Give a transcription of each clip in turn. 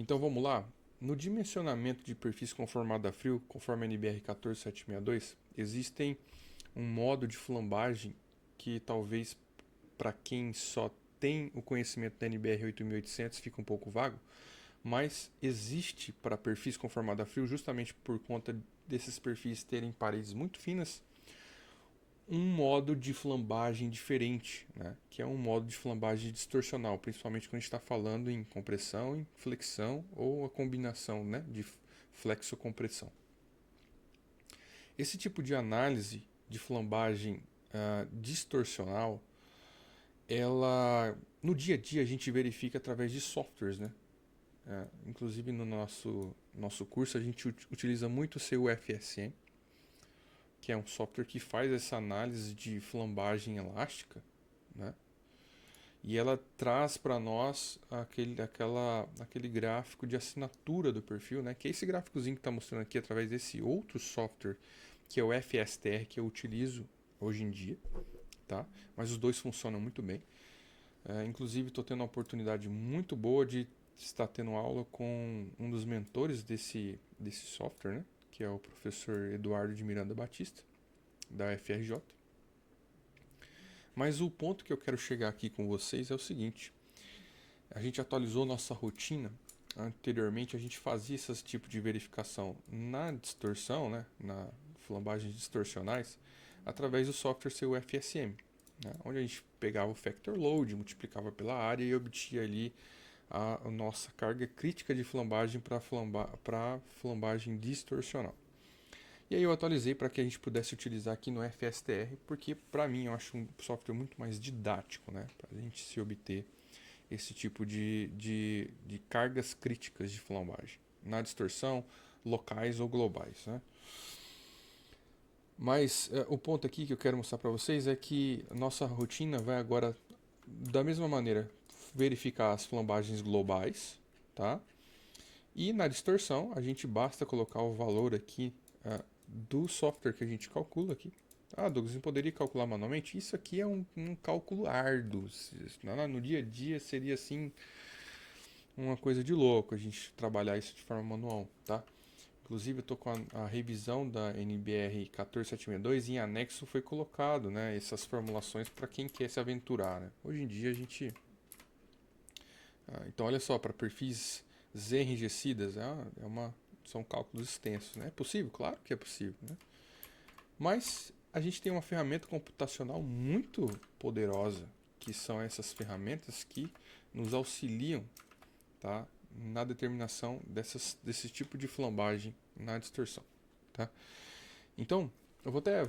Então vamos lá. No dimensionamento de perfis conformado a frio, conforme a NBR 14762, existem um modo de flambagem que talvez para quem só tem o conhecimento da NBR 8800 fica um pouco vago, mas existe para perfis conformado a frio justamente por conta desses perfis terem paredes muito finas, um modo de flambagem diferente, né? Que é um modo de flambagem distorcional, principalmente quando a gente está falando em compressão, em flexão ou a combinação, né, de flexocompressão. Esse tipo de análise de flambagem distorcional, ela no dia a dia a gente verifica através de softwares, né? Inclusive no nosso curso a gente utiliza muito o CUFSM, que é um software que faz essa análise de flambagem elástica, né? E ela traz para nós aquele gráfico de assinatura do perfil, né? Que é esse gráficozinho que está mostrando aqui através desse outro software, que é o FSTR, que eu utilizo hoje em dia, tá? Mas os dois funcionam muito bem. Inclusive, estou tendo uma oportunidade muito boa de estar tendo aula com um dos mentores desse software, né? Que é o professor Eduardo de Miranda Batista, da FRJ. Mas o ponto que eu quero chegar aqui com vocês é o seguinte: a gente atualizou nossa rotina. Anteriormente a gente fazia esse tipo de verificação na distorção, né, na flambagens distorcionais, através do software CUFSM, né, onde a gente pegava o factor load, multiplicava pela área e obtinha ali a nossa carga crítica de flambagem para flambagem distorcional. E aí eu atualizei para que a gente pudesse utilizar aqui no FSTR, porque para mim eu acho um software muito mais didático, né, para a gente se obter esse tipo de cargas críticas de flambagem, na distorção, locais ou globais, né? Mas o ponto aqui que eu quero mostrar para vocês é que nossa rotina vai agora, da mesma maneira, verificar as flambagens globais, tá? E na distorção, a gente basta colocar o valor aqui do software que a gente calcula aqui. Ah, Douglas, você poderia calcular manualmente? Isso aqui é um cálculo árduo. No dia a dia seria assim uma coisa de louco a gente trabalhar isso de forma manual, tá? Inclusive eu tô com a revisão da NBR 14762 e em anexo foi colocado, né, essas formulações para quem quer se aventurar, né? Hoje em dia a gente então olha só, para perfis Z enrijecidas, são cálculos extensos, né? É possível? Claro que é possível, né? Mas a gente tem uma ferramenta computacional muito poderosa, que são essas ferramentas que nos auxiliam, tá, na determinação desse tipo de flambagem na distorção, tá? Então, eu vou até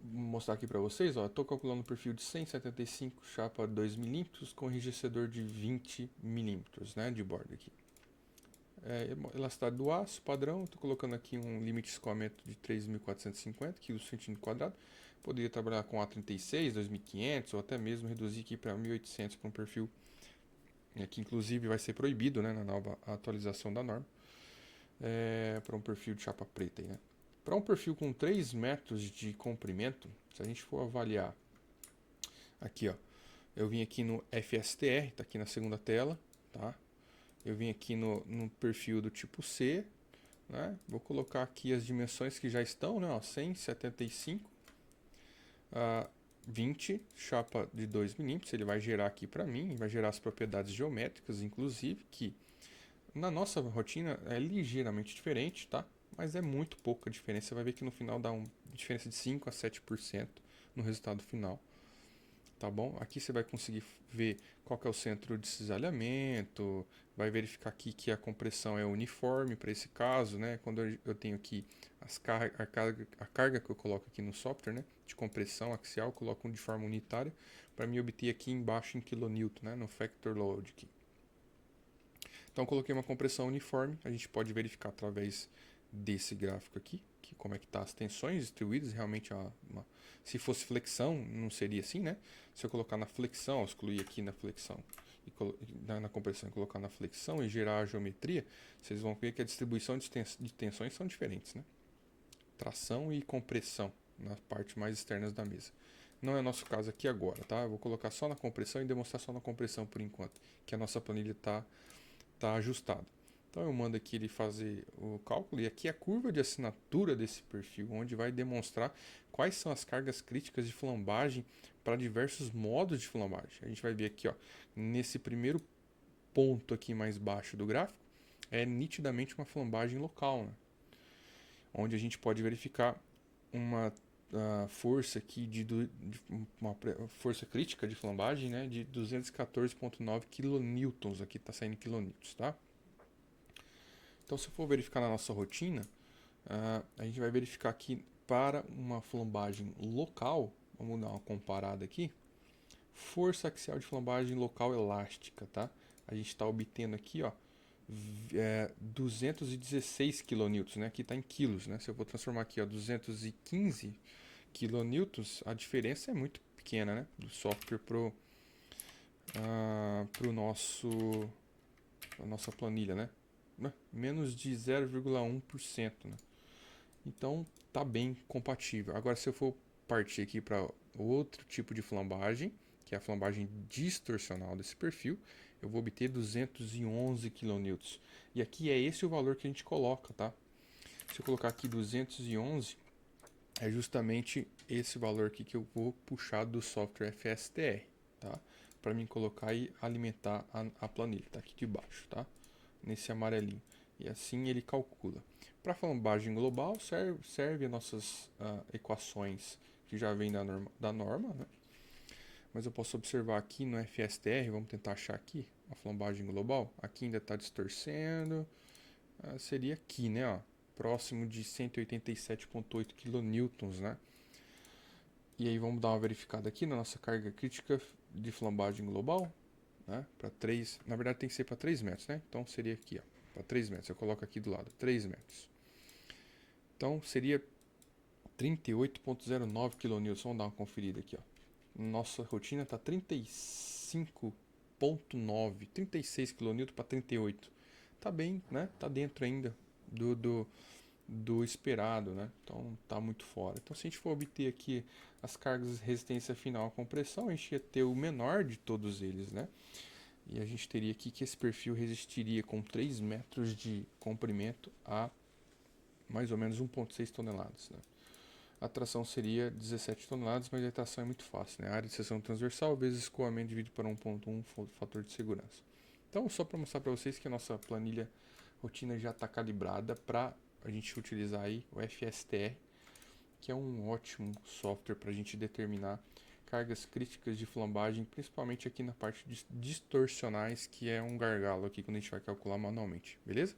mostrar aqui para vocês, ó, estou calculando um perfil de 175 chapa 2 milímetros com enrijecedor de 20 milímetros, né, de borda aqui. Elasticidade do aço, padrão, estou colocando aqui um limite de escoamento de 3.450 kg/cm². Poderia trabalhar com A36, 2.500 ou até mesmo reduzir aqui para 1.800 para um perfil que inclusive vai ser proibido, né, na nova atualização da norma, para um perfil de chapa preta. Né? Para um perfil com 3 metros de comprimento, se a gente for avaliar aqui, ó, eu vim aqui no FSTR, está aqui na segunda tela, tá? Eu vim aqui no perfil do tipo C, né? Vou colocar aqui as dimensões que já estão, né? Ó, 175, 20, chapa de 2 milímetros. Ele vai gerar aqui para mim, vai gerar as propriedades geométricas, inclusive, que na nossa rotina é ligeiramente diferente, tá? Mas é muito pouca diferença. Você vai ver que no final dá uma diferença de 5 a 7% no resultado final. Tá bom? Aqui você vai conseguir ver qual que é o centro de cisalhamento, vai verificar aqui que a compressão é uniforme para esse caso, né? Quando eu tenho aqui a carga que eu coloco aqui no software, né? De compressão axial, eu coloco de forma unitária para me obter aqui embaixo em kilonewton, né? No factor load aqui. Então coloquei uma compressão uniforme, a gente pode verificar através desse gráfico aqui, que como é que tá as tensões distribuídas, realmente se fosse flexão, não seria assim, né? Se eu colocar na flexão, excluir aqui na flexão, na compressão e colocar na flexão e gerar a geometria, vocês vão ver que a distribuição de tensões são diferentes, né? Tração e compressão nas partes mais externas da mesa. Não é o nosso caso aqui agora, tá? Eu vou colocar só na compressão e demonstrar só na compressão por enquanto, que a nossa planilha está ajustada. Então eu mando aqui ele fazer o cálculo e aqui é a curva de assinatura desse perfil, onde vai demonstrar quais são as cargas críticas de flambagem para diversos modos de flambagem. A gente vai ver aqui, ó, nesse primeiro ponto aqui mais baixo do gráfico, é nitidamente uma flambagem local, né? Onde a gente pode verificar uma força aqui de uma força crítica de flambagem, né, de 214,9 kN, aqui está saindo quilonewtons, tá? Então, se eu for verificar na nossa rotina, a gente vai verificar aqui para uma flambagem local, vamos dar uma comparada aqui, força axial de flambagem local elástica, tá? A gente está obtendo aqui, ó, 216 kN, né? Aqui está em quilos, né? Se eu vou transformar aqui, ó, 215 kN, a diferença é muito pequena, né? Do software pro a nossa planilha, né? Menos de 0,1%, né? Então tá bem compatível. Agora, se eu for partir aqui para outro tipo de flambagem, que é a flambagem distorcional desse perfil, eu vou obter 211 kN. E aqui é esse o valor que a gente coloca, tá? Se eu colocar aqui 211, é justamente esse valor aqui que eu vou puxar do software FSTR, tá? Para mim colocar e alimentar a planilha, tá aqui de baixo, tá? Nesse amarelinho. E assim ele calcula. Para flambagem global serve as nossas equações que já vem da norma, né? Mas eu posso observar aqui no FSTR, vamos tentar achar aqui a flambagem global. Aqui ainda está distorcendo. Seria aqui, né? Ó, próximo de 187,8 kN, né? E aí vamos dar uma verificada aqui na nossa carga crítica de flambagem global, né? Para 3, na verdade tem que ser para 3 metros, né? Então seria aqui, ó, para 3 metros. Eu coloco aqui do lado, 3 metros. Então seria 38,09 kN. Vamos dar uma conferida aqui, ó. Nossa rotina está 35,9, 36 kN para 38. Tá bem, né? Tá dentro ainda do esperado, né? Então tá muito fora. Então, se a gente for obter aqui as cargas de resistência final à compressão, a gente ia ter o menor de todos eles, né? E a gente teria aqui que esse perfil resistiria com 3 metros de comprimento a mais ou menos 1,6 toneladas, né? A tração seria 17 toneladas, mas a tração é muito fácil, né? A área de seção transversal vezes escoamento dividido por 1,1 fator de segurança. Então, só para mostrar para vocês que a nossa planilha rotina já está calibrada para a gente utilizar aí o FSTR, que é um ótimo software para a gente determinar cargas críticas de flambagem, principalmente aqui na parte de distorcionais, que é um gargalo aqui quando a gente vai calcular manualmente, beleza?